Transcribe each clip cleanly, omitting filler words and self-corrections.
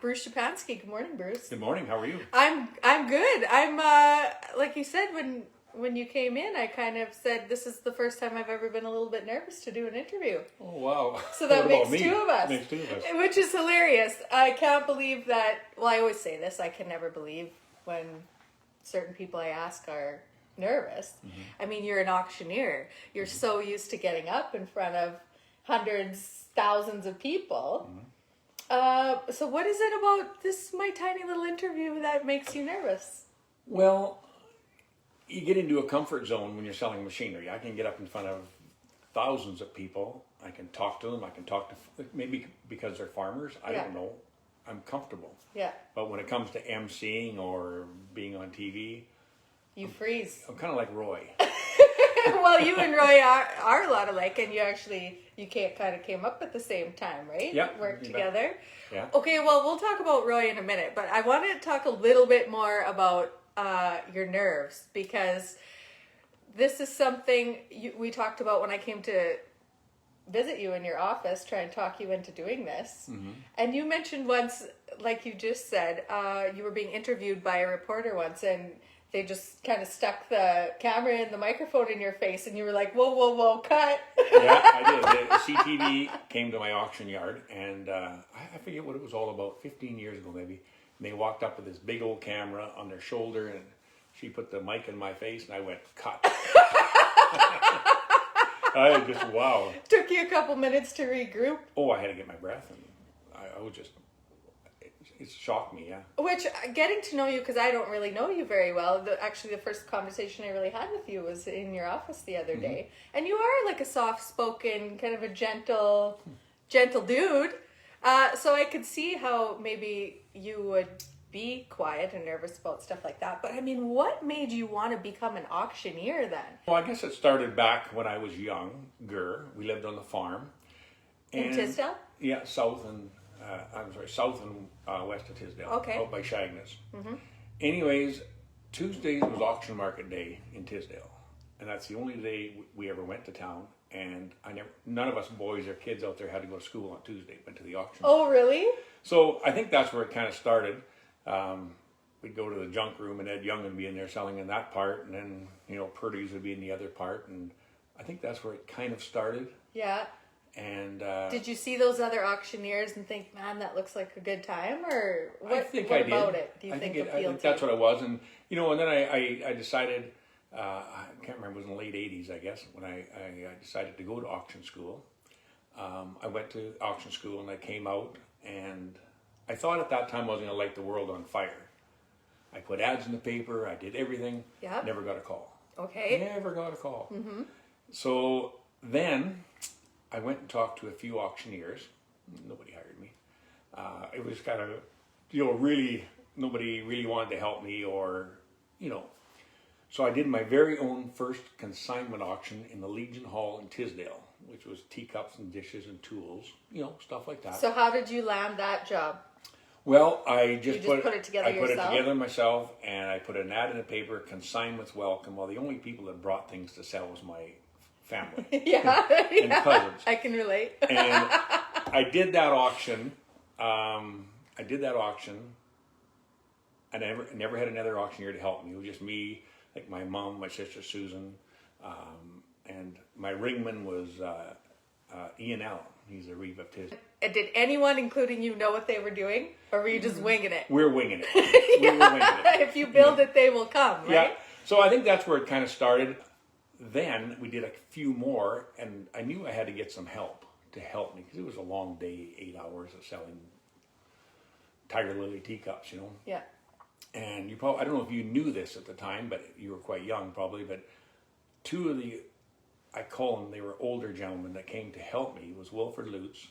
Bruce Schapansky. Good morning, Bruce. Good morning. How are you? I'm good. I'm like you said when you came in, I kind of said this is the first time I've ever been a little bit nervous to do an interview. Oh wow! So that makes two of us. Makes two of us. Which is hilarious. I can't believe that. Well, I always say this. I can never believe when certain people I ask are nervous. Mm-hmm. I mean, you're an auctioneer. You're so used to getting up in front of hundreds, thousands of people. Mm-hmm. So what is it about this, my tiny little interview, that makes you nervous? Well, you get into a comfort zone when you're selling machinery. I can get up in front of thousands of people. I can talk to them. I can talk to, maybe because they're farmers. I don't know. I'm comfortable. Yeah. But when it comes to emceeing or being on TV, you freeze. I'm kind of like Roy. Well, you and Roy are a lot alike, and you kind of came up at the same time, right? Yeah. Worked together. Yeah. Okay, well, we'll talk about Roy in a minute, but I wanted to talk a little bit more about your nerves, because this is something we talked about when I came to visit you in your office, try and talk you into doing this. Mm-hmm. And you mentioned once, like you just said, you were being interviewed by a reporter once, and they just kind of stuck the camera and the microphone in your face, and you were like, whoa, whoa, whoa, cut. Yeah, I did. The CTV came to my auction yard, and I forget what it was all about, 15 years ago maybe. And they walked up with this big old camera on their shoulder, and she put the mic in my face, and I went, cut. I just, wow. Took you a couple minutes to regroup. Oh, I had to get my breath, and I was just, it shocked me, yeah. Which, getting to know you, because I don't really know you very well, actually the first conversation I really had with you was in your office the other day. And you are like a soft-spoken, kind of a gentle dude. So I could see how maybe you would be quiet and nervous about stuff like that. But I mean, what made you want to become an auctioneer then? Well, I guess it started back when I was younger. We lived on the farm. In Tisdale? Yeah, south and west of Tisdale. Okay. Out by Shagness. Mm-hmm. Anyways, Tuesdays was auction market day in Tisdale. And that's the only day we ever went to town. And none of us boys or kids out there had to go to school on Tuesday, went to the auction. Oh, really? So I think that's where it kind of started. We'd go to the junk room, and Ed Young would be in there selling in that part, and then, Purdy's would be in the other part. And I think that's where it kind of started. Yeah. And did you see those other auctioneers and think, man, that looks like a good time? Or what about it do you think appealed to you? I think that's what it was. And, and then I decided, I can't remember, it was in the late 80s, I guess, when I decided to go to auction school. I went to auction school, and I came out, and I thought at that time I was going to light the world on fire. I put ads in the paper, I did everything, never got a call. Okay. Never got a call. Mm-hmm. So then I went and talked to a few auctioneers. Nobody hired me. It was kind of, really, nobody really wanted to help me So I did my very own first consignment auction in the Legion Hall in Tisdale, which was teacups and dishes and tools, stuff like that. So how did you land that job? Well, I just put it together yourself? I put it together myself, and I put an ad in the paper, consignments welcome. Well, the only people that brought things to sell was my family. And cousins. I can relate. And I did that auction. I never had another auctioneer to help me. It was just me, like my mom, my sister Susan, and my ringman was Ian Allen. He's a Reeve of Tisdale. And did anyone, including you, know what they were doing? Or were you just winging it? We're winging it. We were winging it. If you build it, they will come, right? Yeah. So I think that's where it kind of started. Then we did a few more, and I knew I had to get some help to help me, because it was a long day, 8 hours of selling Tiger Lily teacups, Yeah. And I don't know if you knew this at the time, but you were quite young probably, but two of I call them, they were older gentlemen that came to help me, was Wilford Lutz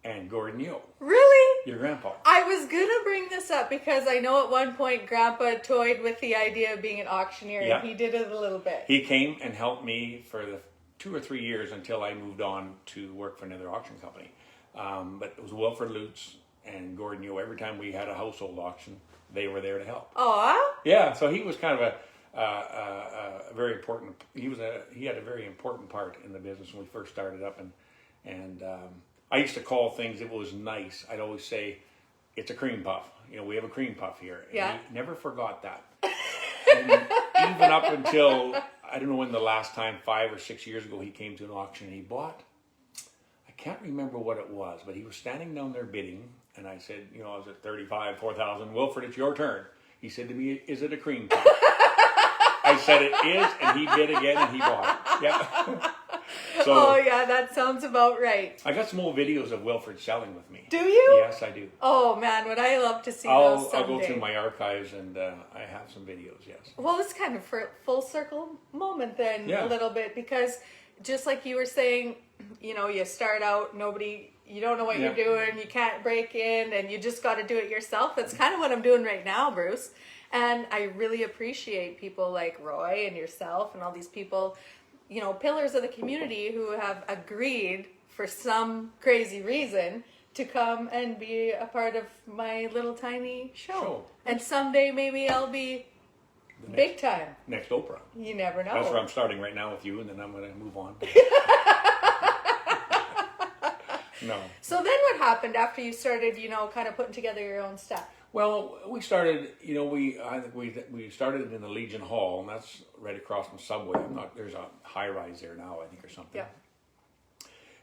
and Gordon Yo. Really? Your grandpa. I was going to bring this up because I know at one point Grandpa toyed with the idea of being an auctioneer, and he did it a little bit. He came and helped me for the 2 or 3 years until I moved on to work for another auction company. But it was Wilford Lutz and Gordon Yo. Every time we had a household auction, they were there to help. Aw. Yeah, so he was kind of a very important. He had a very important part in the business when we first started up, and I used to call things, if it was nice, I'd always say, it's a cream puff. You know, we have a cream puff here. And Yeah. he never forgot that. And even up until, I don't know when the last time, 5 or 6 years ago, he came to an auction and he bought, I can't remember what it was, but he was standing down there bidding. And I said, you know, I was at 35, 4,000. Wilfred, it's your turn. He said to me, is it a cream puff? I said it is, and he bid again and he bought it. Yeah. So, Oh yeah, that sounds about right. I got some old videos of Wilfred selling with me. Do you? Yes, I do. Oh man, would I love to see I'll those someday. go through my archives and I have some videos, yes. Well, it's kind of a full circle moment then, Yeah. a little bit, because just like you were saying, you know, you start out, you don't know what Yeah. you're doing, you can't break in, and you just got to do it yourself. That's kind of what I'm doing right now, Bruce. And I really appreciate people like Roy and yourself and all these people, you know, pillars of the community who have agreed for some crazy reason to come and be a part of my little tiny show. And someday maybe I'll be big time. Next Oprah. You never know. That's where I'm starting right now with you, and then I'm going to move on. No. So then what happened after you started, you know, kind of putting together your own stuff? Well, we started, you know, I think we started in the Legion Hall, and that's right across from Subway. There's a high rise there now, I think, or something. Yeah.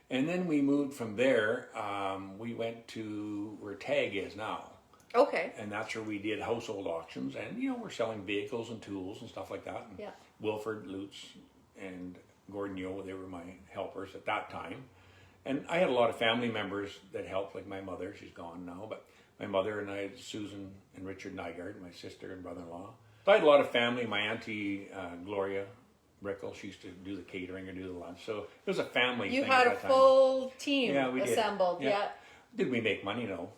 And then we moved from there. We went to where Tag is now. Okay. And that's where we did household auctions, and you know, we're selling vehicles and tools and stuff like that. And Yeah. Wilford Lutz and Gordon Yo, they were my helpers at that time. And I had a lot of family members that helped, like my mother. She's gone now, but my mother and I had Susan and Richard Nygaard, my sister and brother-in-law. So I had a lot of family. My auntie Gloria Brickle, she used to do the catering or do the lunch. So it was a family You thing had at a that time. full team Yeah, we did. assembled. Yeah. Did we make money? No.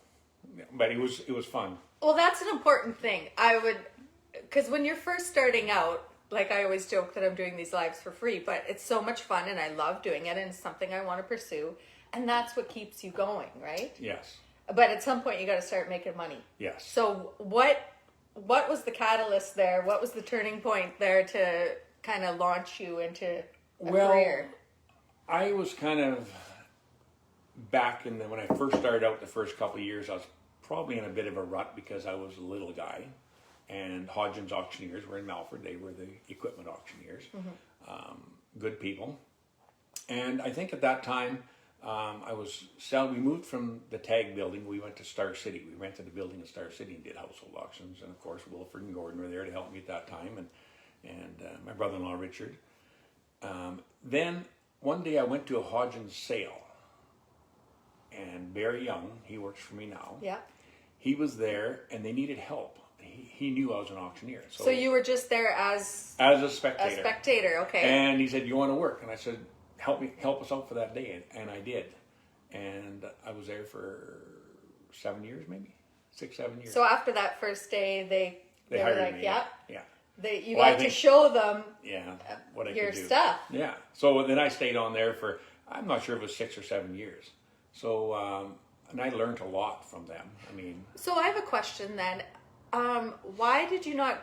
But it was fun. Well, that's an important thing. Because when you're first starting out, like I always joke that I'm doing these lives for free, but it's so much fun and I love doing it and it's something I want to pursue. And that's what keeps you going, right? Yes. But at some point you got to start making money. Yes. So what was the catalyst there? What was the turning point there to kind of launch you into a career? I was kind of back when I first started out the first couple of years, I was probably in a bit of a rut because I was a little guy. And Hodgins Auctioneers were in Melford. They were the equipment auctioneers. Good people. And I think at that time, we moved from the Tag building. We went to Star City. We rented a building in Star City and did household auctions. And of course, Wilford and Gordon were there to help me at that time. And my brother-in-law, Richard. Then one day I went to a Hodgins sale. And Barry Young, he works for me now. Yeah. He was there and they needed help. He knew I was an auctioneer. So you were just there as a spectator. A spectator, okay. And he said, "You want to work?" And I said, help us out for that day. And I did. And I was there for 7 years, maybe 6, 7 years. So after that first day, they were hired like, me. "Yeah, Yeah. you got to show them what I your could do. stuff." Yeah. So then I stayed on there for, I'm not sure if it was 6 or 7 years. So and I learned a lot from them. I mean. So I have a question then. Why did you not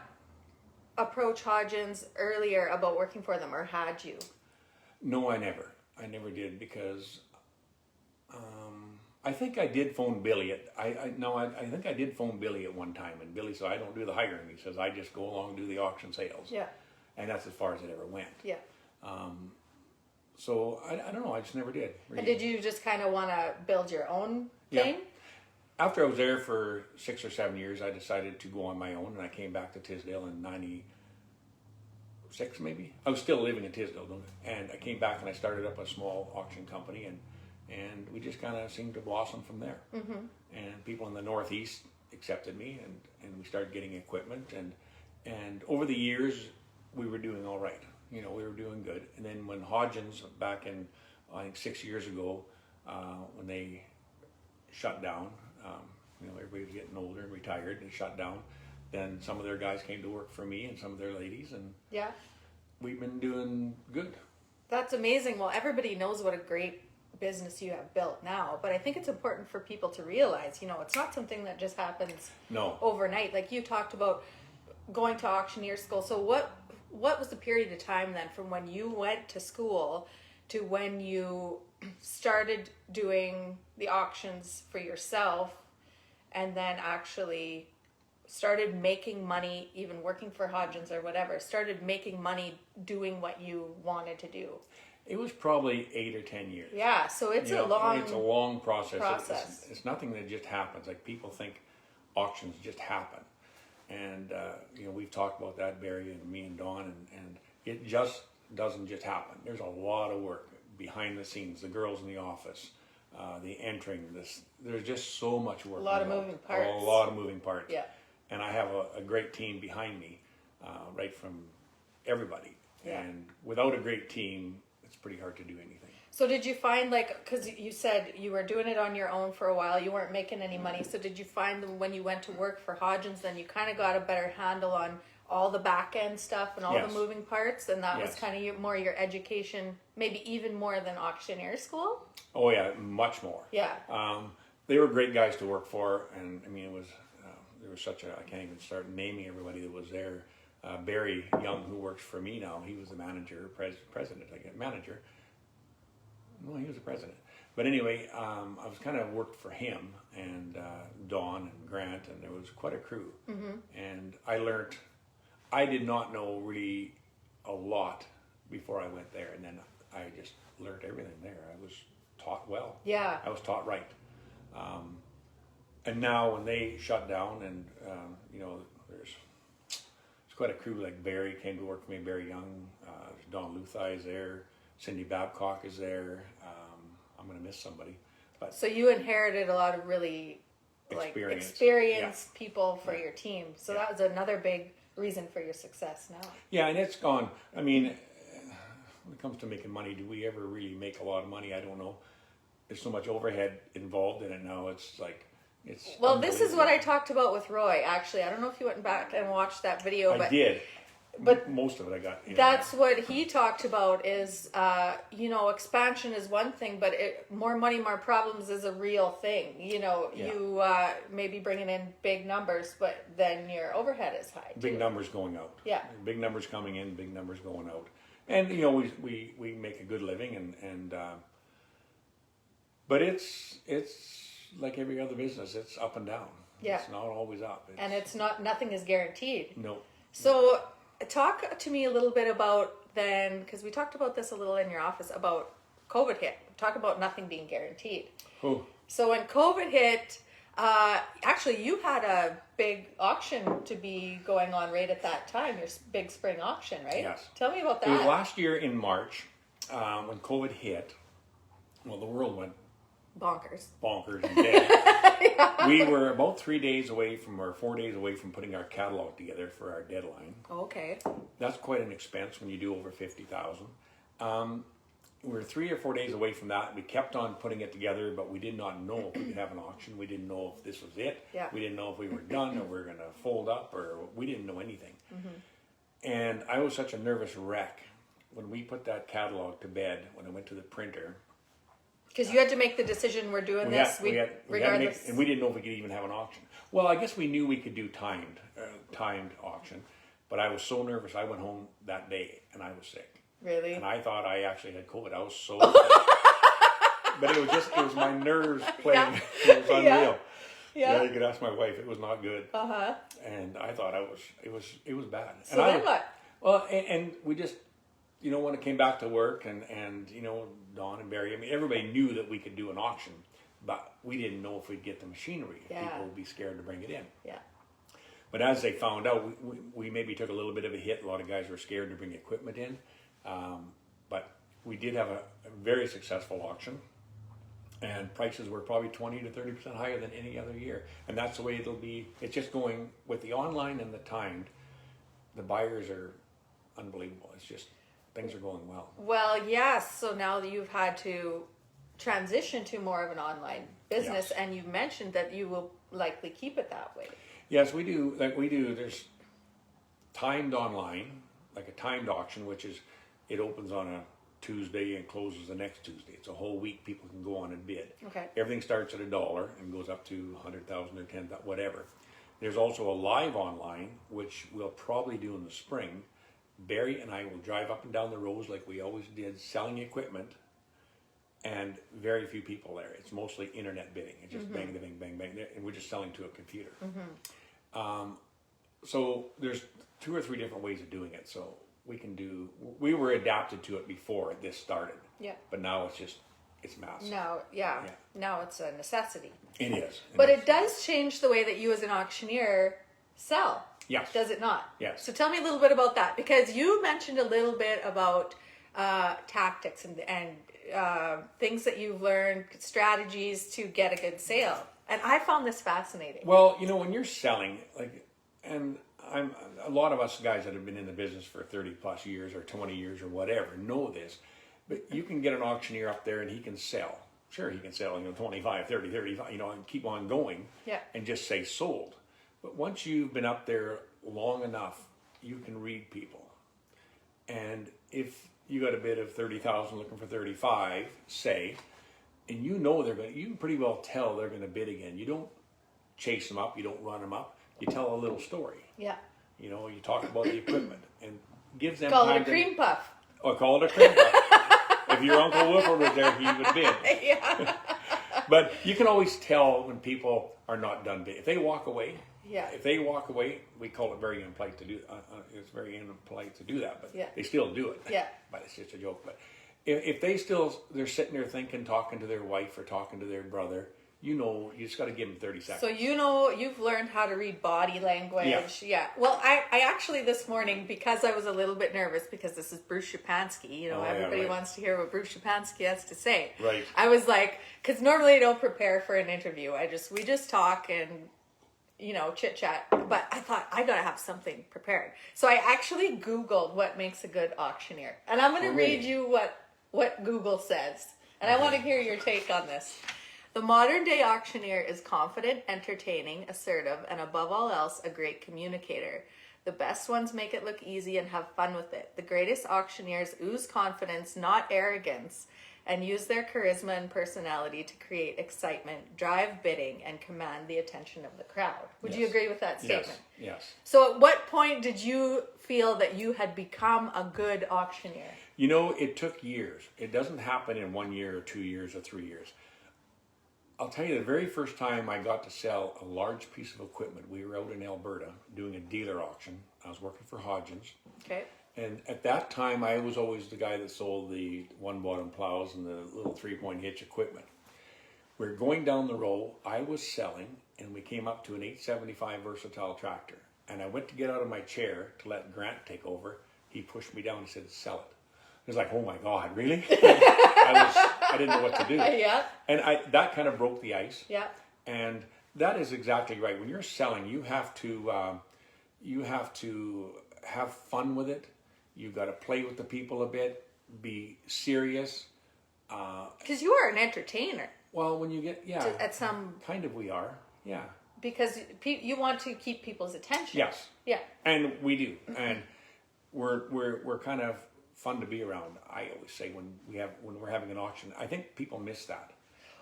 approach Hodgins earlier about working for them, or had you? No, I never did, because I think I did phone Billy I think I did phone Billy at one time, and Billy said, "I don't do the hiring." He says, "I just go along and do the auction sales." Yeah. And that's as far as it ever went. Yeah. So I don't know, I just never did. Really. And did you just kind of want to build your own thing? Yeah. After I was there for 6 or 7 years, I decided to go on my own, and I came back to Tisdale in 96, maybe. I was still living in Tisdale, and I came back and I started up a small auction company, and we just kind of seemed to blossom from there. Mm-hmm. And people in the Northeast accepted me, and we started getting equipment, and over the years, we were doing all right. You know, we were doing good. And then when Hodgins, back in, I think 6 years ago, when they shut down, you know, everybody was getting older and retired and shut down, then some of their guys came to work for me and some of their ladies, and Yeah. we've been doing good. That's amazing. Well, everybody knows what a great business you have built now, but I think it's important for people to realize, you know, it's not something that just happens overnight. Like you talked about going to auctioneer school. So what was the period of time then from when you went to school to when you started doing the auctions for yourself and then actually started making money, even working for Hodgins or whatever, started making money doing what you wanted to do? It was probably 8 or 10 years. Yeah, so it's You a know, long it's a long process. process. It's nothing that just happens. Like people think auctions just happen, and you know, we've talked about that, Barry and me and Dawn, and it just doesn't just happen. There's a lot of work behind the scenes. The girls in the office, the entering this. There's just so much work. A lot of involved. moving parts. A lot of moving parts. Yeah. And I have a great team behind me, right from everybody. Yeah. And without a great team, it's pretty hard to do anything. So did you find, like, because you said you were doing it on your own for a while, you weren't making any money, so did you find that when you went to work for Hodgins, then you kind of got a better handle on all the back end stuff and all Yes. the moving parts, and that was Yes. kind of more your education, maybe even more than auctioneer school? Oh yeah, much more. Yeah. They were great guys to work for, and I mean, it was there was such a, I can't even start naming everybody that was there. Barry Young, who works for me now, he was the manager, president, I guess, manager. No, he was the president. But anyway, I was kind of worked for him and Dawn and Grant, and there was quite a crew. Mm-hmm. And I learned, I did not know really a lot before I went there, and then I just learned everything there. I was taught well. Yeah. I was taught right. And now when they shut down, and you know, there's quite a crew. Like Barry came to work for me. Barry Young, Don Luthai is there. Cindy Babcock is there. I'm going to miss somebody, but So you inherited a lot of really experienced people for your team. So that was another big reason for your success now. yeah, and it's gone. I mean, when it comes to making money, do we ever really make a lot of money? I don't know. There's so much overhead involved in it now. It's like, it's Well, this is what I talked about with Roy, actually. I don't know if you went back and watched that video, I but did. but Most of it I got. You know, that's what he talked about is, you know, expansion is one thing, but more money, more problems is a real thing. You know, Yeah. you maybe bringing in big numbers, but then your overhead is high. big too. numbers going out. Yeah. Big numbers coming in, big numbers going out. And, you know, we make a good living, and but it's like every other business. It's up and down. Yeah. It's not always up. And it's nothing is guaranteed. No. So talk to me a little bit about then, because we talked about this a little in your office, about COVID hit. Talk about nothing being guaranteed. Oh. So when COVID hit, actually you had a big auction to be going on right at that time, your big spring auction, right? Yes. Tell me about that. It was last year in March when COVID hit. Well, the world went Bonkers. bonkers and dead. We were about 3 days away from, or 4 days away from putting our catalog together for our deadline. Okay. That's quite an expense when you do over 50,000. We were 3 or 4 days away from that. We kept on putting it together, but we did not know if we could have an auction. We didn't know if this was it. Yeah. We didn't know if we were done or we were going to fold up, or we didn't know anything. And I was such a nervous wreck when we put that catalog to bed, when I went to the printer. Because you had to make the decision, we're doing this, regardless. And we didn't know if we could even have an auction. Well, I guess we knew we could do timed auction, but I was so nervous. I went home that day and I was sick. Really? And I thought I actually had COVID. I was so sick. But it was my nerves playing. Yeah. It was unreal. Yeah. You could ask my wife. It was not good. Uh-huh. And I thought it was bad. So then what? Well, and we just, you know, when it came back to work, and you know, Dawn and Barry, I mean, everybody knew that we could do an auction, but we didn't know if we'd get the machinery. If people would be scared to bring it in. Yeah. But as they found out, we maybe took a little bit of a hit. A lot of guys were scared to bring equipment in. But we did have a very successful auction. And prices were probably 20 to 30% higher than any other year. And that's the way it'll be. It's just going with the online and the timed. The buyers are unbelievable. It's just, things are going well. Well, yes. So now that you've had to transition to more of an online business, Yes. and you mentioned that you will likely keep it that way. Yes, we do. There's timed online, like a timed auction, which is, it opens on a Tuesday and closes the next Tuesday. It's a whole week. People can go on and bid. Okay. Everything starts at $1 and goes up to 100,000 or 10,000, whatever. There's also a live online, which we'll probably do in the spring. Barry and I will drive up and down the roads like we always did, selling equipment, and very few people there. It's mostly internet bidding. It's just bang, bang, bang, bang, and we're just selling to a computer. So there's 2 or 3 different ways of doing it. So we were adapted to it before this started. Yeah. But now it's massive. Now, now it's a necessity. It is. But it does change the way that you as an auctioneer sell. Yes. Does it not? Yes. So tell me a little bit about that, because you mentioned a little bit about tactics and things that you've learned, strategies to get a good sale. And I found this fascinating. Well, when you're selling, and a lot of us guys that have been in the business for 30 plus years or 20 years or whatever know this, but you can get an auctioneer up there and he can sell. Sure, he can sell, 25, 30, 35, and keep on going and just say sold. But once you've been up there long enough, you can read people. And if you got a bid of 30,000 looking for 35, say, and you can pretty well tell they're going to bid again. You don't chase them up, you don't run them up. You tell a little story. Yeah. You talk about the equipment and gives them Call time it a cream puff. Or call it a cream puff. If your Uncle Whipper was there, he would bid. Yeah. But you can always tell when people are not done bidding. If they walk away, we call it very impolite to do. It's very impolite to do that, but they still do it. Yeah. But it's just a joke. But if they're sitting there thinking, talking to their wife or talking to their brother, you just got to give them 30 seconds. So you've learned how to read body language. Yeah. Well, I actually this morning, because I was a little bit nervous because this is Bruce Schapansky, everybody wants to hear what Bruce Schapansky has to say. Right. I was like, because normally I don't prepare for an interview. We just talk and chit chat. But I thought I gotta have something prepared. So I actually Googled what makes a good auctioneer, and I'm gonna read you what Google says, and I want to hear your take on this. The modern day auctioneer is confident, entertaining, assertive, and above all else, a great communicator. The best ones make it look easy and have fun with it. The greatest auctioneers ooze confidence, not arrogance, and use their charisma and personality to create excitement, drive bidding, and command the attention of the crowd. Would you agree with that statement? Yes. So at what point did you feel that you had become a good auctioneer? It took years. It doesn't happen in 1 year or 2 years or 3 years. I'll tell you, the very first time I got to sell a large piece of equipment, we were out in Alberta doing a dealer auction. I was working for Hodgins. Okay. And at that time, I was always the guy that sold the one-bottom plows and the little 3-point hitch equipment. We're going down the row. I was selling, and we came up to an 875 versatile tractor. And I went to get out of my chair to let Grant take over. He pushed me down and said, "Sell it." It was like, oh my God, really? I didn't know what to do. Yeah. And that kind of broke the ice. Yeah. And that is exactly right. When you're selling, you have to have fun with it. You've got to play with the people a bit, be serious. Because you are an entertainer. Well, when you get, At some... Kind of we are, yeah. Because you want to keep people's attention. Yes. Yeah. And we do. And we're kind of fun to be around. I always say when we're having an auction, I think people miss that.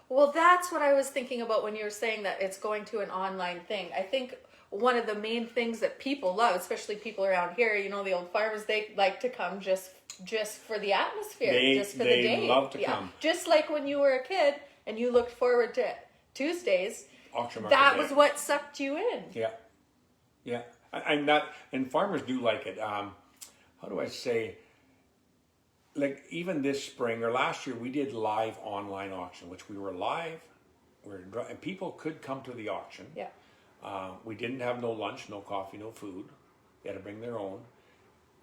Well, that's what I was thinking about when you were saying that it's going to an online thing. I think one of the main things that people love, especially people around here, the old farmers, they like to come just for the atmosphere, just for the day. They love to come. Just like when you were a kid and you looked forward to Tuesdays. Auction market that day. was what sucked you in. Yeah. And farmers do like it. How do I say? Like even this spring or last year, we did live online auction, which we were live, and people could come to the auction. Yeah. We didn't have no lunch, no coffee, no food. They had to bring their own,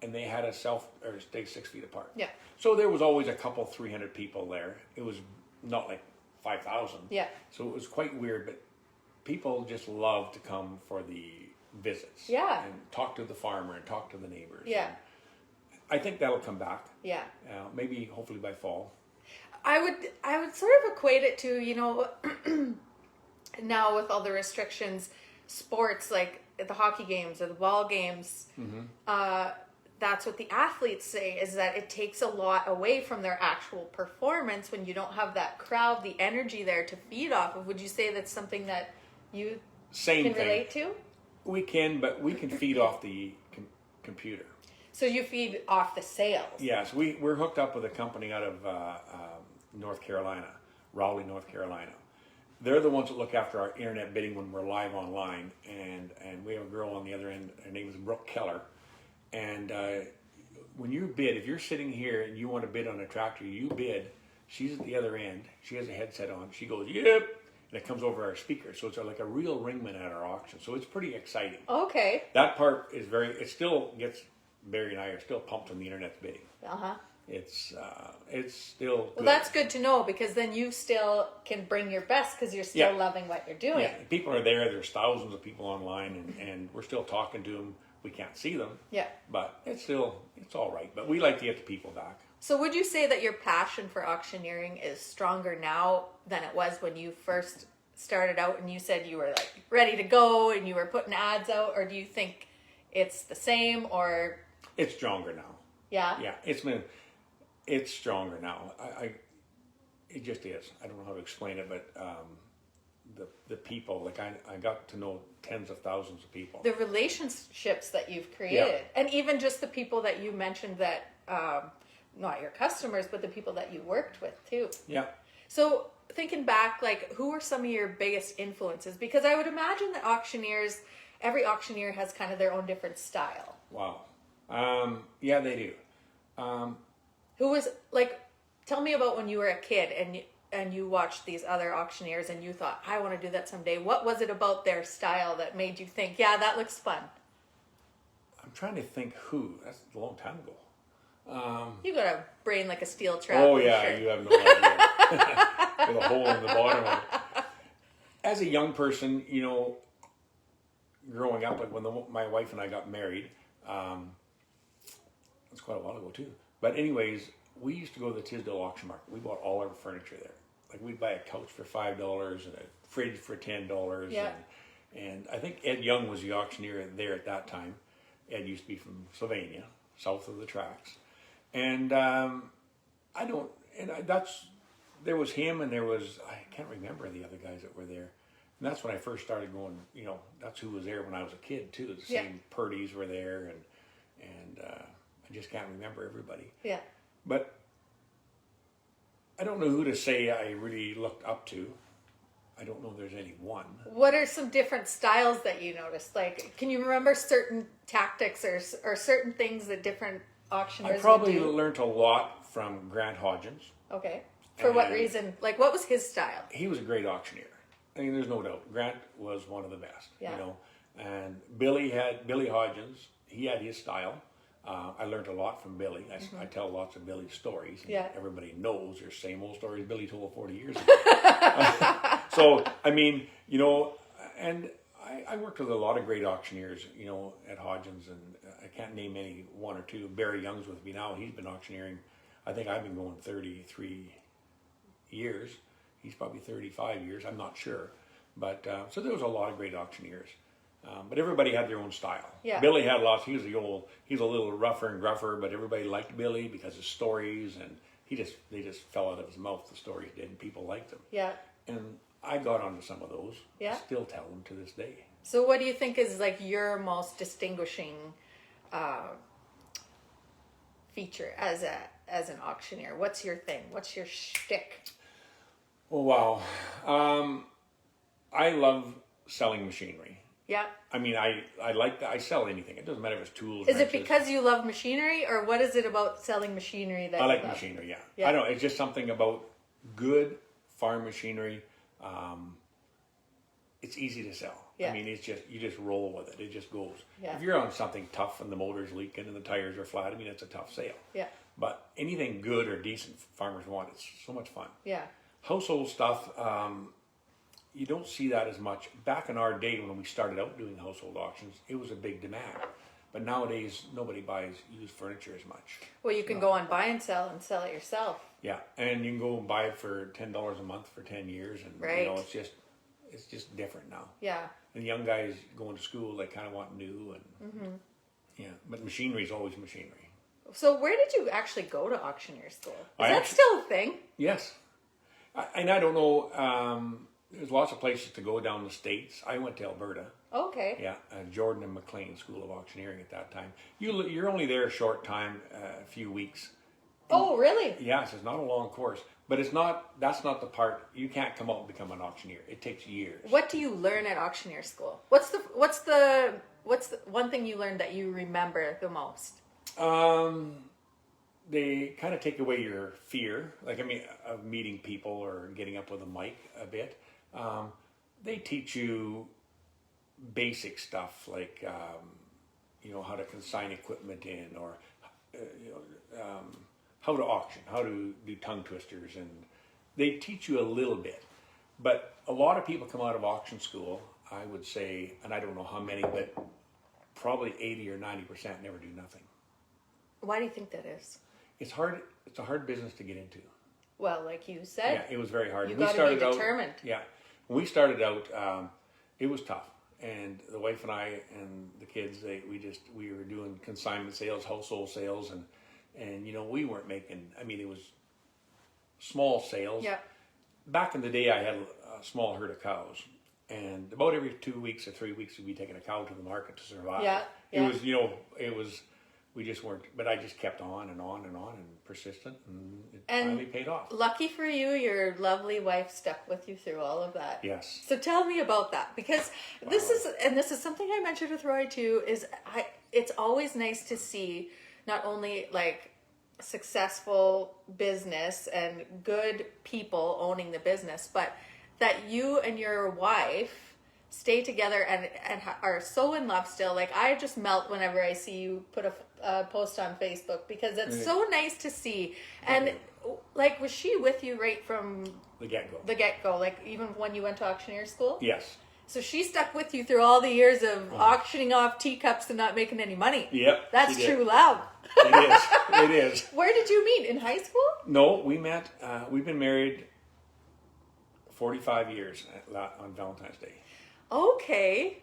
and they had stay 6 feet apart. Yeah. So there was always a couple 300 people there. It was not like 5,000. Yeah. So it was quite weird, but people just love to come for the visits. Yeah. And talk to the farmer and talk to the neighbors. Yeah. And I think that'll come back. Yeah. Maybe hopefully by fall. I would sort of equate it to, now with all the restrictions, sports like the hockey games or the ball games, that's what the athletes say, is that it takes a lot away from their actual performance when you don't have that crowd, the energy there to feed off of. Would you say that's something that you can relate to? We can, but we can feed off the computer. So you feed off the sales. Yes, we're hooked up with a company out of North Carolina, Raleigh, North Carolina. They're the ones that look after our internet bidding when we're live online, and we have a girl on the other end. Her name is Brooke Keller, and when you bid, if you're sitting here and you want to bid on a tractor, you bid. She's at the other end. She has a headset on. She goes, "Yep," and it comes over our speaker. So it's like a real ringman at our auction. So it's pretty exciting. Okay. That part is it still gets, Barry and I are still pumped when the internet's bidding. Uh-huh. It's still good. Well, that's good to know, because then you still can bring your best because you're still loving what you're doing. Yeah, people are there. There's thousands of people online, and we're still talking to them. We can't see them. Yeah. But it's all right. But we like to get the people back. So would you say that your passion for auctioneering is stronger now than it was when you first started out and you said you were like ready to go and you were putting ads out, or do you think it's the same, or? It's stronger now. Yeah. Yeah, it's stronger now. It just is. I don't know how to explain it, but the people, like I got to know tens of thousands of people. The relationships that you've created, and even just the people that you mentioned that, not your customers, but the people that you worked with too. Yeah. So thinking back, like, who are some of your biggest influences? Because I would imagine that every auctioneer has kind of their own different style. Wow. Yeah, they do. Who was, like, tell me about when you were a kid and you watched these other auctioneers and you thought, I want to do that someday. What was it about their style that made you think, yeah, that looks fun? I'm trying to think who. That's a long time ago. You got a brain like a steel trap. Oh yeah, sure. you have no idea. With a hole in the bottom of it. As a young person, growing up, like when my wife and I got married, it's quite a while ago too. But anyways, we used to go to the Tisdale auction market. We bought all our furniture there. Like we'd buy a couch for $5 and a fridge for $10. Yeah. And I think Ed Young was the auctioneer there at that time. Ed used to be from Sylvania, south of the tracks. And there was him, and there was, I can't remember the other guys that were there. And that's when I first started going, that's who was there when I was a kid too. The same Purdy's were there, and I just can't remember everybody. Yeah. But I don't know who to say I really looked up to. I don't know if there's any one. What are some different styles that you noticed? Like, can you remember certain tactics or certain things that different auctioneers I probably would do? learned a lot from Grant Hodgins. Okay. For what reason? Like, what was his style? He was a great auctioneer. I mean, there's no doubt. Grant was one of the best. Yeah. And Billy Hodgins. He had his style. I learned a lot from Billy. I tell lots of Billy's stories. Yeah. Everybody knows there's same old stories Billy told 40 years ago. So, I mean, and I worked with a lot of great auctioneers, at Hodgins, and I can't name any one or two. Barry Young's with me now. He's been auctioneering. I think I've been going 33 years. He's probably 35 years. I'm not sure. But, so there was a lot of great auctioneers. But everybody had their own style. Yeah. Billy had lots. He's a little rougher and gruffer, but everybody liked Billy because of stories, and they just fell out of his mouth. The stories did, and people liked them. Yeah. And I got onto some of those. Yeah. I still tell them to this day. So what do you think is like your most distinguishing feature as an auctioneer? What's your thing? What's your shtick? Oh wow, I love selling machinery. Yeah. I mean, I like that. I sell anything. It doesn't matter if it's tools. Is it wrenches. because you love machinery, or what is it about selling machinery that I like you love? machinery? Yeah. Yeah. I don't know. It's just something about good farm machinery. It's easy to sell. Yeah. I mean, you just roll with it. It just goes. Yeah. If you're on something tough and the motor's leaking and the tires are flat, I mean, it's a tough sale. Yeah. But anything good or decent farmers want, it's so much fun. Yeah. Household stuff, you don't see that as much. Back in our day when we started out doing household auctions, it was a big demand. But nowadays, nobody buys used furniture as much. Well, you can go on buy and sell it yourself. Yeah, and you can go and buy it for $10 a month for 10 years, and Right. it's just different now. Yeah. And the young guys going to school, they kind of want new, and yeah. But machinery is always machinery. So where did you actually go to auctioneer school? Is that actually- still a thing? Yes, and I don't know. There's lots of places to go down the States. I went to Alberta. Okay. Yeah, Jordan and McLean School of Auctioneering at that time. You're only there a short time, a few weeks. Oh, really? Yes, it's not a long course. But that's not the part. You can't come out and become an auctioneer. It takes years. What do you learn at auctioneer school? What's the one thing you learned that you remember the most? They kind of take away your fear, of meeting people or getting up with a mic a bit. They teach you basic stuff like, how to consign equipment in, or, how to auction, how to do tongue twisters, and they teach you a little bit. But a lot of people come out of auction school, I would say, and I don't know how many, but probably 80 or 90% never do nothing. Why do you think that is? It's hard. It's a hard business to get into. Well, like you said, yeah, it was very hard. You got to be determined. When we started out, it was tough. And the wife and I and the kids, we were doing consignment sales, household sales, and we weren't making. It was small sales. Yeah. Back in the day, I had a small herd of cows, and about every 2 weeks or 3 weeks, we'd be taking a cow to the market to survive. Yeah. It was. We just weren't, but I just kept on and on and on and persistent, and it finally paid off. Lucky for you, your lovely wife stuck with you through all of that. Yes. So tell me about that, because this is something I mentioned with Roy too. It's always nice to see not only like successful business and good people owning the business, but that you and your wife stay together and are so in love still. Like, I just melt whenever I see you put a post on Facebook, because it's so nice to see. And like, was she with you right from the get-go? The get-go, like even when you went to auctioneer school? Yes. So she stuck with you through all the years of auctioning off teacups and not making any money. Yep. That's true love. It is. It is. Where did you meet? In high school? No, we met. We've been married 45 years on Valentine's Day. Okay.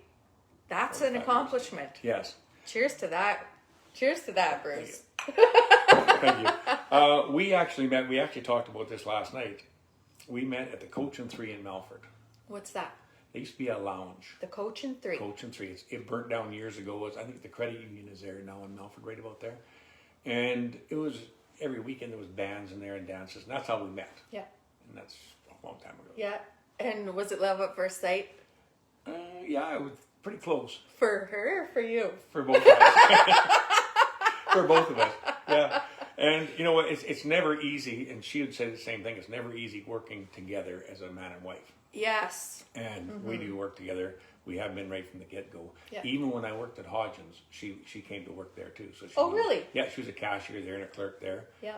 That's an accomplishment. Yes. Cheers to that. Cheers to that, Bruce. Thank you. We actually met. We actually talked about this last night. We met at the Coach and 3 in Melford. What's that? There used to be a lounge. The Coach and 3. Coach and 3. It burnt down years ago. I think the credit union is there now in Melford, right about there. And it was every weekend there was bands in there and dances, and that's how we met. Yeah. And that's a long time ago. Yeah. And was it love at first sight? Yeah, it was pretty close. For her or for you? For both of us. For both of us. Yeah. And you know what? It's never easy, and she would say the same thing. It's never easy working together as a man and wife. Yes. And we do work together. We have been right from the get-go. Yeah. Even when I worked at Hodgins, she came to work there too. So she really? Yeah, she was a cashier there and a clerk there. Yeah.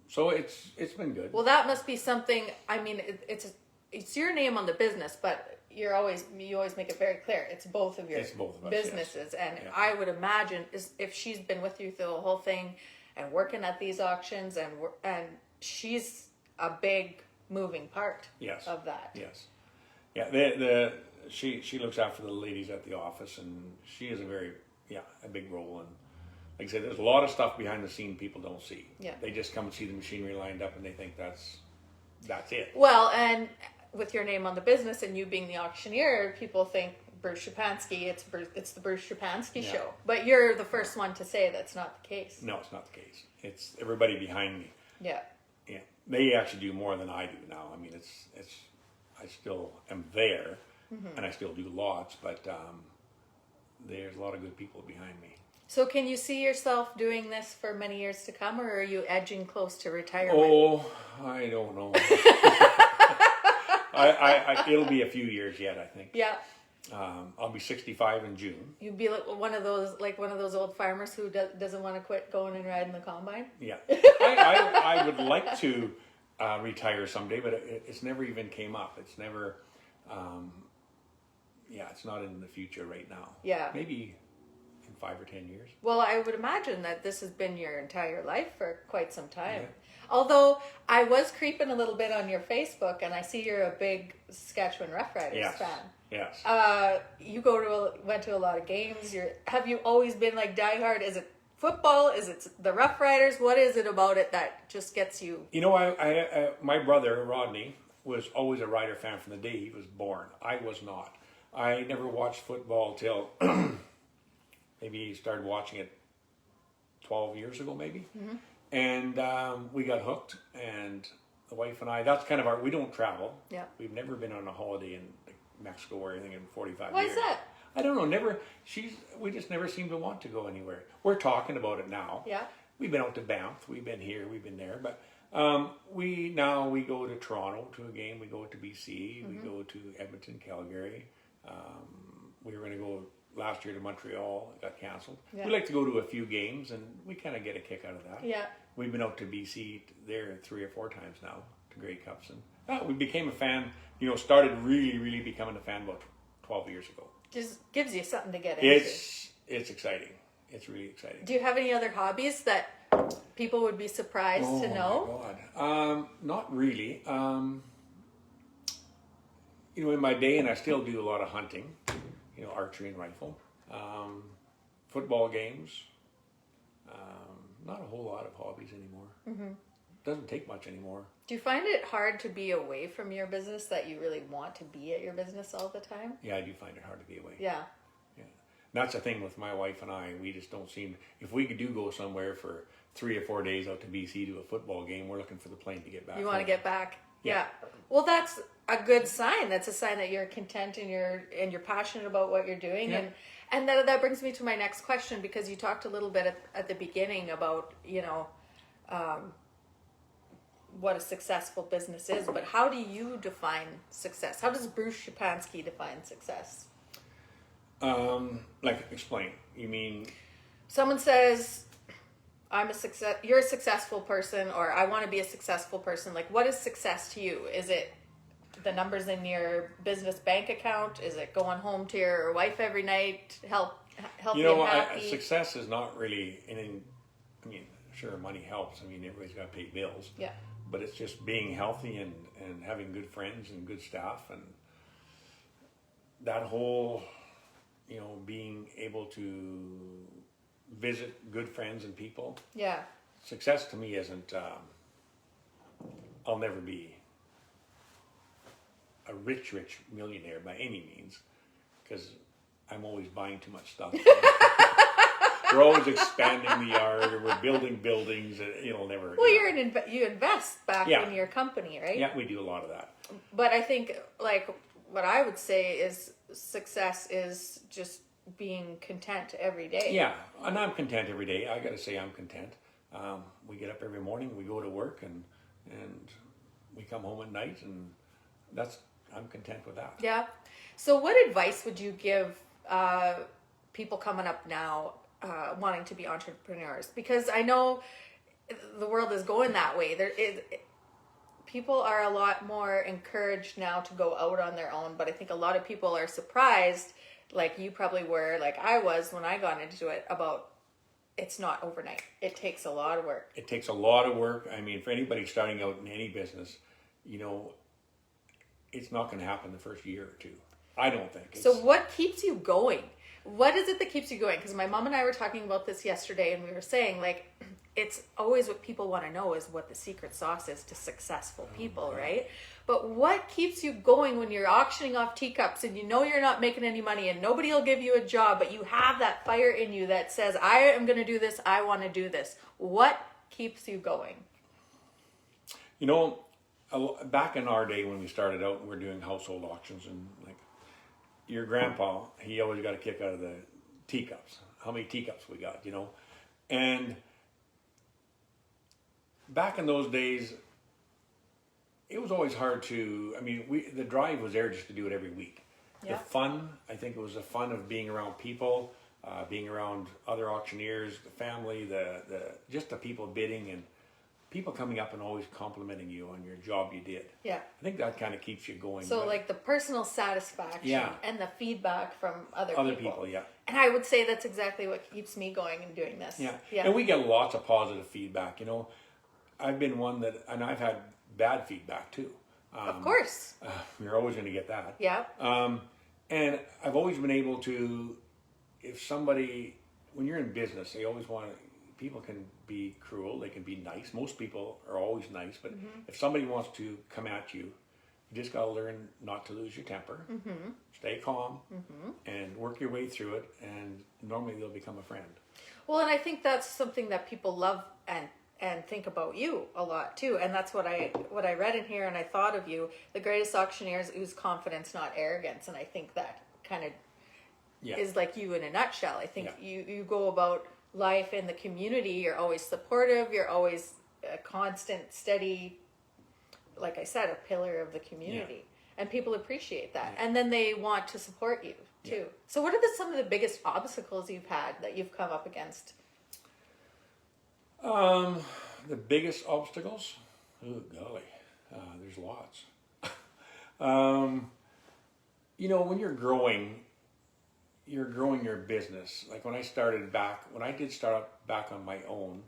So it's been good. Well, that must be something. I mean, it's your name on the business, but you always make it very clear it's both of your businesses. Yes. And I would imagine if she's been with you through the whole thing and working at these auctions, and she's a big moving part of that. Yes. Yeah. She looks after the ladies at the office, and she has a big role. And like I said, there's a lot of stuff behind the scene people don't see. Yeah. They just come and see the machinery lined up, and they think that's it. Well, and with your name on the business and you being the auctioneer, people think Bruce Schapansky, it's the Bruce Schapansky show. But you're the first one to say that's not the case. No, it's not the case. It's everybody behind me. Yeah. Yeah. They actually do more than I do now. I mean, I still am there, and I still do lots, but there's a lot of good people behind me. So can you see yourself doing this for many years to come, or are you edging close to retirement? Oh, I don't know. It'll be a few years yet, I think. Yeah. I'll be 65 in June. You'd be like one of those old farmers who doesn't want to quit going and riding the combine. Yeah, I would like to retire someday, but it's never even came up. It's never. It's not in the future right now. Yeah. Maybe in 5 or 10 years. Well, I would imagine that this has been your entire life for quite some time. Yeah. Although I was creeping a little bit on your Facebook, and I see you're a big Saskatchewan Rough Riders fan. Yes. You went to a lot of games. Have you always been like diehard? Is it football? Is it the Rough Riders? What is it about it that just gets you? You know, my brother Rodney was always a Rider fan from the day he was born. I was not. I never watched football till maybe started watching it 12 years ago, maybe. Mm-hmm. And we got hooked, and the wife and I, that's kind of we don't travel. Yeah. We've never been on a holiday in like, Mexico or anything in 45 Why years. is that? I don't know. We just never seem to want to go anywhere. We're talking about it now. Yeah. We've been out to Banff. We've been here. We've been there. But we go to Toronto to a game. We go to BC. We go to Edmonton, Calgary. We were going to go last year to Montreal. It got canceled. Yeah. We like to go to a few games, and we kind of get a kick out of that. Yeah. We've been out to BC there 3 or 4 times now to Grey Cups, and we became a fan. Started really becoming a fan about 12 years ago. Just gives you something to get into. It's exciting. It's really exciting. Do you have any other hobbies that people would be surprised to know? Oh my God. Not really. In my day, and I still do a lot of hunting. Archery and rifle, football games. Not a whole lot of hobbies anymore. Doesn't take much anymore. Do you find it hard to be away from your business, that you really want to be at your business all the time? Yeah, I do find it hard to be away. Yeah. Yeah. That's the thing with my wife and I. We just don't seem. If we could go somewhere for 3 or 4 days out to BC to a football game, we're looking for the plane to get back. You want to get back? Yeah. Well, that's a good sign. That's a sign that you're content and you're passionate about what you're doing. Yeah. And that brings me to my next question, because you talked a little bit at the beginning about, what a successful business is, but how do you define success? How does Bruce Schapansky define success? Explain. You mean? Someone says, you're a successful person, or I want to be a successful person. Like, what is success to you? Is it the numbers in your business bank account? Is it going home to your wife every night, help you happy? Success is not really sure, money helps. Everybody's got to pay bills. Yeah. But it's just being healthy and having good friends and good staff, and that whole, being able to visit good friends and people. Yeah. Success to me isn't, I'll never be a rich millionaire by any means, because I'm always buying too much stuff. We're always expanding the yard, or we're building buildings. It'll never. Well, you invest back in your company, right? Yeah, we do a lot of that. But I think, what I would say is success is just being content every day. Yeah, and I'm content every day. I got to say, I'm content. We get up every morning, we go to work, and we come home at night, and I'm content with that. Yeah. So, what advice would you give people coming up now? Wanting to be entrepreneurs, because I know the world is going that way. People are a lot more encouraged now to go out on their own, but I think a lot of people are surprised, like you probably were, like I was when I got into it, about it's not overnight. It takes a lot of work. It takes a lot of work. For anybody starting out in any business, it's not going to happen the first year or two. I don't think. So what keeps you going? What is it that keeps you going? Because my mom and I were talking about this yesterday, and we were saying, it's always what people want to know is what the secret sauce is to successful people, right? But what keeps you going when you're auctioning off teacups and you're not making any money and nobody will give you a job, but you have that fire in you that says, I am going to do this, I want to do this. What keeps you going? Back in our day when we started out and we're doing household auctions, and your grandpa, he always got a kick out of the teacups. How many teacups we got, And back in those days, it was always hard to, the drive was there just to do it every week. Yeah. The fun, I think it was the fun of being around people, being around other auctioneers, the family, just the people bidding, and people coming up and always complimenting you on your job you did. Yeah. I think that kind of keeps you going. So the personal satisfaction and the feedback from other people. Yeah. And I would say that's exactly what keeps me going and doing this. Yeah. And we get lots of positive feedback. I've been one and I've had bad feedback too. Of course. You're always going to get that. Yeah. And I've always been able to, when you're in business, they always people can be cruel, they can be nice. Most people are always nice, but if somebody wants to come at you, you just got to learn not to lose your temper, stay calm, and work your way through it, and normally they'll become a friend. Well, and I think that's something that people love and and think about you a lot too. And that's what I read in here, and I thought of you. The greatest auctioneers ooze confidence, not arrogance. And I think that kind of is like you in a nutshell. I think you go about life in the community. You're always supportive. You're always a constant, steady, like I said, a pillar of the community. And people appreciate that. And then they want to support you too. So what are some of the biggest obstacles you've had that you've come up against? The biggest obstacles? Oh, golly. There's lots. You know, when you're growing your business. Like when I did start up back on my own,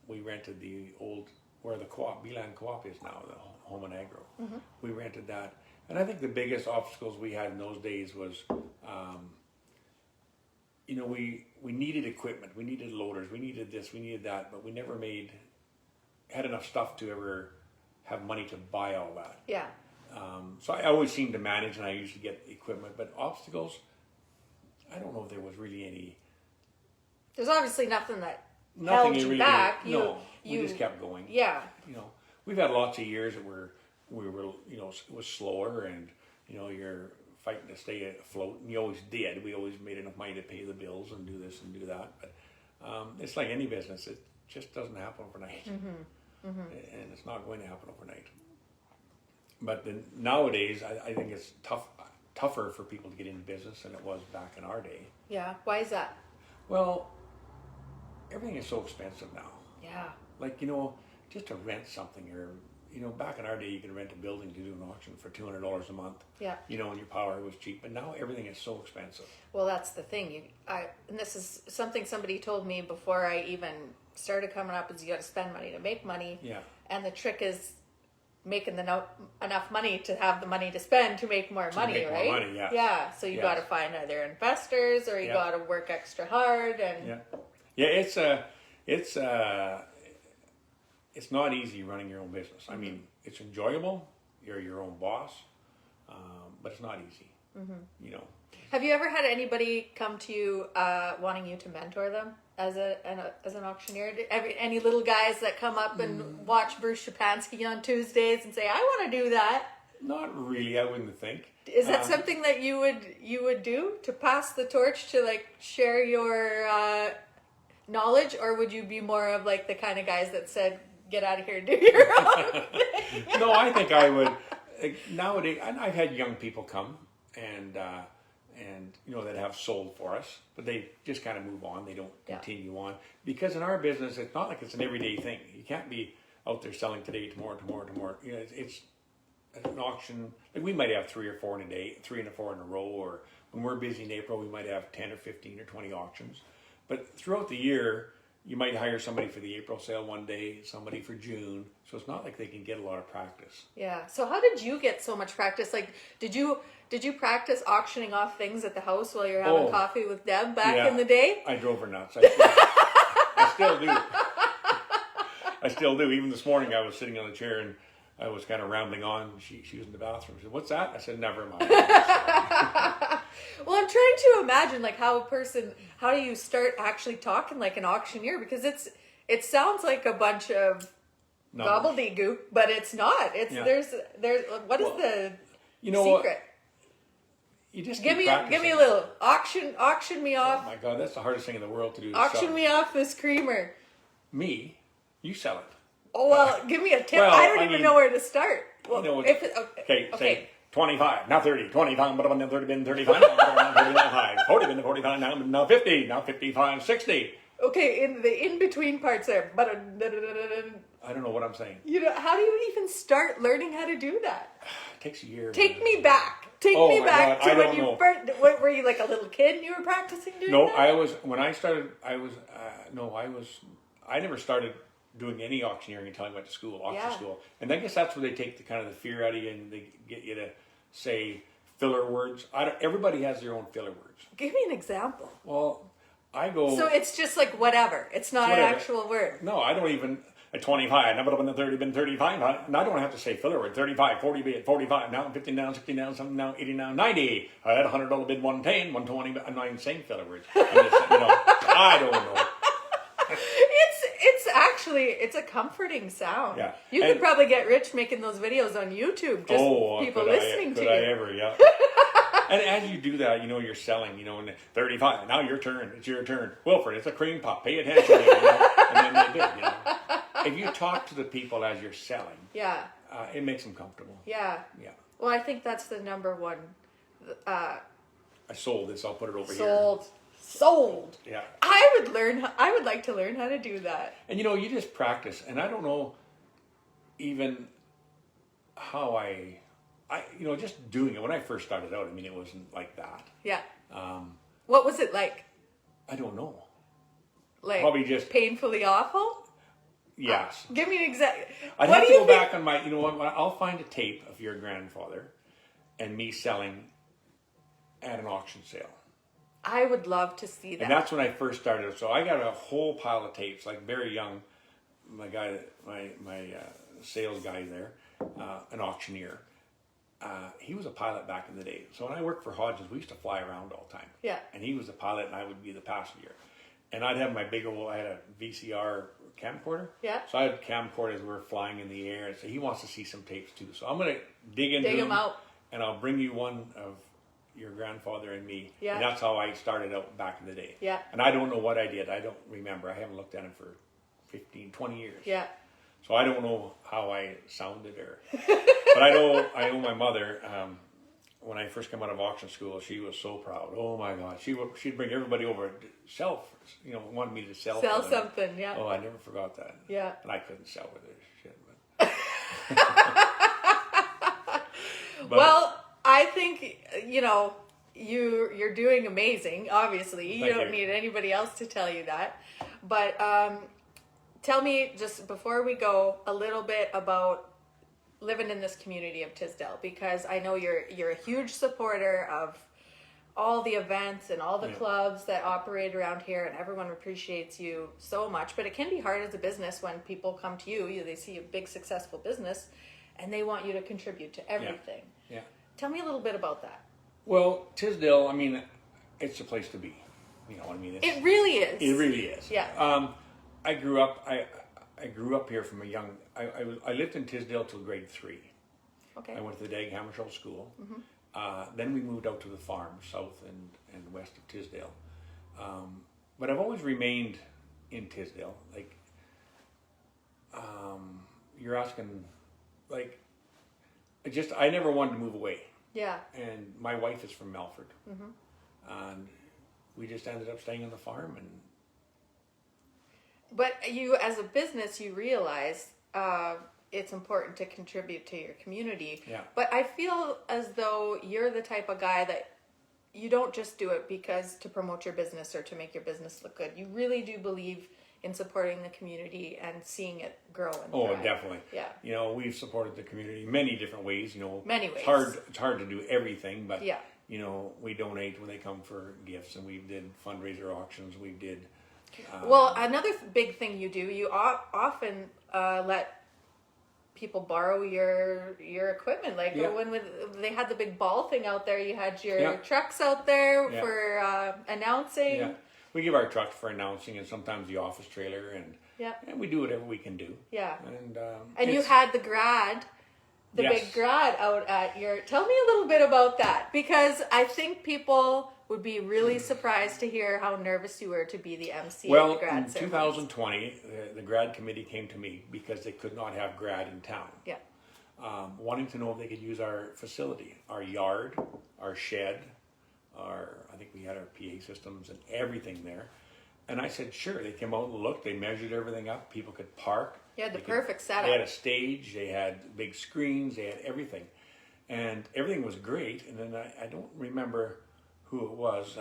we rented the old, where the co-op, Beeland Co-op is now, the Home and Agro. We rented that. And I think the biggest obstacles we had in those days was, you know, we needed equipment, we needed loaders, we needed this, we needed that, but we never had enough stuff to ever have money to buy all that. Yeah. So I always seemed to manage, and I usually get equipment, but obstacles, I don't know if there was really any. There's obviously nothing that held you back. We just kept going. Yeah. You know, we've had lots of years that we were, you know, it was slower, and, you know, you're fighting to stay afloat, and you always did. We always made enough money to pay the bills and do this and do that. But it's like any business, it just doesn't happen overnight. And it's not going to happen overnight. But nowadays, I think it's tougher for people to get into business than it was back in our day. Yeah. Why is that? Well, everything is so expensive now. Yeah. Like, you know, just to rent something, or, you know, back in our day, you could rent a building to do an auction for $200 a month. Yeah. You know, and your power was cheap. But now everything is so expensive. Well, that's the thing. And this is something somebody told me before I even started coming up, is you got to spend money to make money. Yeah. And the trick is making enough money to have the money to spend to make more money, right? More money, yeah. Yeah. So you got to find either investors, or you got to work extra hard. And it's not easy running your own business. I mean, it's enjoyable. You're your own boss, but it's not easy. You know. Have you ever had anybody come to you wanting you to mentor them as an auctioneer? Any little guys that come up and watch Bruce Schapansky on Tuesdays and say, "I want to do that"? Not really. I wouldn't think. Is that something that you would do, to pass the torch, to like share your knowledge, or would you be more of like the kind of guys that said, "Get out of here and do your own thing"? No, I think I would. Nowadays, I've had young people come and you know, that have sold for us, but they just kind of move on. They don't continue on, because in our business, it's not like it's an everyday thing. You can't be out there selling today, tomorrow. You know, it's an auction. Like, we might have 3 or 4 in a day, 3 and 4 in a row, or when we're busy in April, we might have 10 or 15 or 20 auctions. But throughout the year, you might hire somebody for the April sale one day, somebody for June. So it's not like they can get a lot of practice. Yeah. So how did you get so much practice? Like, did you practice auctioning off things at the house while you're having coffee with Deb back in the day? I drove her nuts. I still do. I still do. Even this morning, I was sitting on a chair and I was kind of rambling on. She was in the bathroom. She said, "What's that?" I said, "Never mind." Well, I'm trying to imagine, like, how do you start actually talking like an auctioneer? Because it sounds like a bunch of gobbledygook, but it's not. It's there's what is the secret? You just give me a little auction me off. Oh my God, that's the hardest thing in the world to do. Auction me off this creamer. Me? You sell it. Oh, well, give me a tip. Well, I don't even know where to start. Well, you know, say 25, now 30, 25, but then 30 bin 35, now 35, 40 bin 45, now 50, now 55, 60. Okay, in the in-between parts there. I don't know what I'm saying. You know, how do you even start learning how to do that? It takes a year. Take me back. Take me back to when you first. Were you like a little kid and you were practicing doing that? No, I never started doing any auctioneering until I went to school, school. And I guess that's where they take the fear out of you, and they get you to say filler words. Everybody has their own filler words. Give me an example. Well, I go. So it's just like whatever. It's not an actual word. No, I don't even. At 25, now been 30, been 35. And I don't have to say filler word. 35, 40 bid, 45, now 50, now 60, now 70, now 80, now 90. I had $100 bid, 110, 120. But I'm not even saying filler words. I don't know. It's actually, it's a comforting sound. Yeah. You could probably get rich making those videos on YouTube, just people listening to you. Could I ever, yeah. And as you do that, you're selling, and 35, now your turn, it's your turn. Wilfred, it's a cream puff, pay attention. And then they did, If you talk to the people as you're selling, it makes them comfortable. Yeah. Yeah. Well, I think that's the number one. I sold this, I'll put it over here. Sold. Yeah. I would like to learn how to do that. And you just practice, and I don't know even how I just doing it. When I first started out, it wasn't like that. Yeah. What was it like? I don't know. Like probably just painfully awful? Yes. Give me an exact. I'd have to go back on my, I'll find a tape of your grandfather and me selling at an auction sale. I would love to see that. And that's when I first started. So I got a whole pile of tapes, like very young. My sales guy there, an auctioneer. He was a pilot back in the day. So when I worked for Hodgins, we used to fly around all the time. Yeah. And he was the pilot and I would be the passenger. And I'd have my big old, I had a VCR camcorder. Yeah. So I had camcorders as we were flying in the air. And so he wants to see some tapes too. So I'm going to dig into them out. And I'll bring you one of your grandfather and me. Yeah. And that's how I started out back in the day. Yeah. And I don't know what I did. I don't remember. I haven't looked at it for 15, 20 years. Yeah. So I don't know how I sounded but I know my mother, when I first came out of auction school, she was so proud. Oh my God. She'd bring everybody over to sell, wanted me to sell. Sell something, yeah. Oh, I never forgot that. Yeah. And I couldn't sell with her shit. But well, I think, you're doing amazing, obviously. You don't need anybody else to tell you that. But tell me, just before we go, a little bit about living in this community of Tisdale, because I know you're a huge supporter of all the events and all the clubs that operate around here, and everyone appreciates you so much. But it can be hard as a business when people come to you, they see a big successful business, and they want you to contribute to everything. Yeah. Tell me a little bit about that. Well, Tisdale, it's a place to be. It really is. It really is. Yeah. I grew up. I grew up here from a young. I lived in Tisdale till grade 3. Okay. I went to the Dag Hammarskjöld School. Mm-hmm. Then we moved out to the farm, south and west of Tisdale. But I've always remained in Tisdale. Like, you're asking, like, I never wanted to move away. Yeah. And my wife is from Melford. Mm-hmm. And we just ended up staying on the farm. But you, as a business, you realize it's important to contribute to your community. Yeah. But I feel as though you're the type of guy that you don't just do it because to promote your business or to make your business look good. You really do believe in supporting the community and seeing it grow and thrive. Definitely. Yeah. We've supported the community many different ways. Many ways. It's hard to do everything, but yeah. We donate when they come for gifts, and we did fundraiser auctions. We did. Well, another big thing you do, you often let people borrow your equipment. Like when they had the big ball thing out there, you had your trucks out there for announcing. Yeah. We give our trucks for announcing, and sometimes the office trailer, and we do whatever we can do. Yeah. And you had the grad, big grad out at your. Tell me a little bit about that, because I think people would be really surprised to hear how nervous you were to be the MC at the grad in ceremonies. 2020, the grad committee came to me because they could not have grad in town. Yeah. Wanting to know if they could use our facility, our yard, our shed, I think we had our PA systems and everything there. And I said, sure. They came out and looked. They measured everything up. People could park. You had the perfect setup. They had a stage. They had big screens. They had everything. And everything was great. And then I don't remember who it was,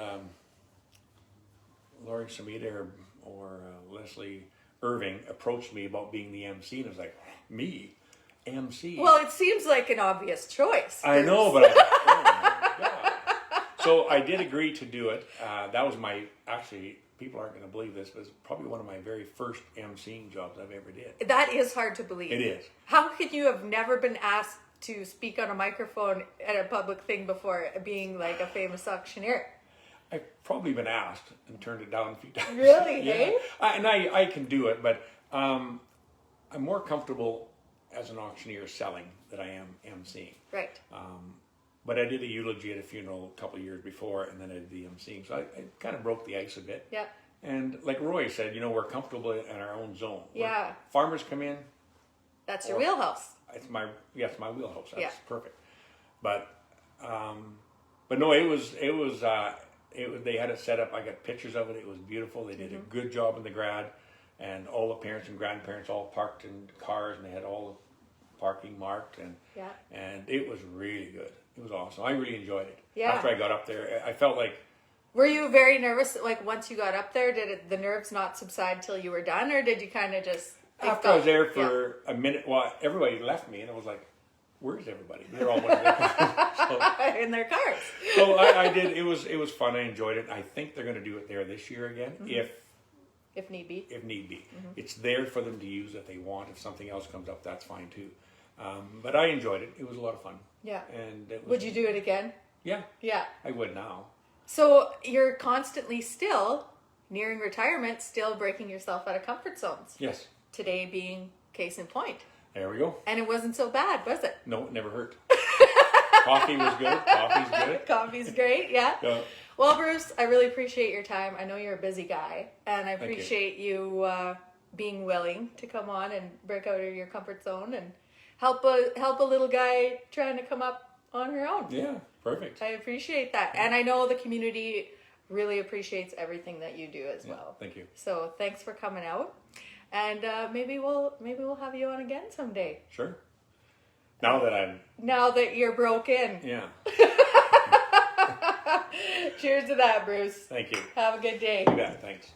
Laurie Samita or Leslie Irving approached me about being the MC, and I was like, me? MC? Well, it seems like an obvious choice. I know, but oh my God. So I did agree to do it. That was actually, people aren't going to believe this, but it's probably one of my very first MCing jobs I've ever did. That is hard to believe. It is. How could you have never been asked to speak on a microphone at a public thing before, being like a famous auctioneer? I've probably been asked and turned it down a few times. Really? Yeah. Hey? And I can do it, but I'm more comfortable as an auctioneer selling than I am emceeing. Right. But I did a eulogy at a funeral a couple of years before, and then I did the emceeing. So I kind of broke the ice a bit. Yeah. And like Roy said, we're comfortable in our own zone. Yeah. Farmers come in. That's your wheelhouse. It's my wheelhouse. That's Yeah. perfect. But no, it was they had it set up. I got pictures of it. It was beautiful. They did a good job in the grad, and all the parents and grandparents all parked in cars, and they had all the parking marked, and it was really good. It was awesome. I really enjoyed it. Yeah. After I got up there, I felt like. Were you very nervous? Like once you got up there, did the nerves not subside till you were done, or did you kind of just? After I was there for a minute, well, everybody left me, and I was like, "Where's everybody?" They're all went to their cars. In their cars. So I did. It was fun. I enjoyed it. I think they're going to do it there this year again, if need be. If need be, it's there for them to use if they want. If something else comes up, that's fine too. But I enjoyed it. It was a lot of fun. Yeah. And it was, would you do it again? Yeah. Yeah. I would now. So you're constantly still nearing retirement, still breaking yourself out of comfort zones. Yes. Today being case in point. There we go. And it wasn't so bad, was it? No, it never hurt. Coffee was good. Coffee's good. Coffee's great, yeah. Well, Bruce, I really appreciate your time. I know you're a busy guy, and I appreciate you being willing to come on and break out of your comfort zone and help a little guy trying to come up on her own. Yeah, perfect. I appreciate that. And I know the community really appreciates everything that you do as well. Thank you. So thanks for coming out. And maybe we'll have you on again someday. Sure. Now that you're broke in. Yeah. Cheers to that, Bruce. Thank you. Have a good day. You bet. Thanks.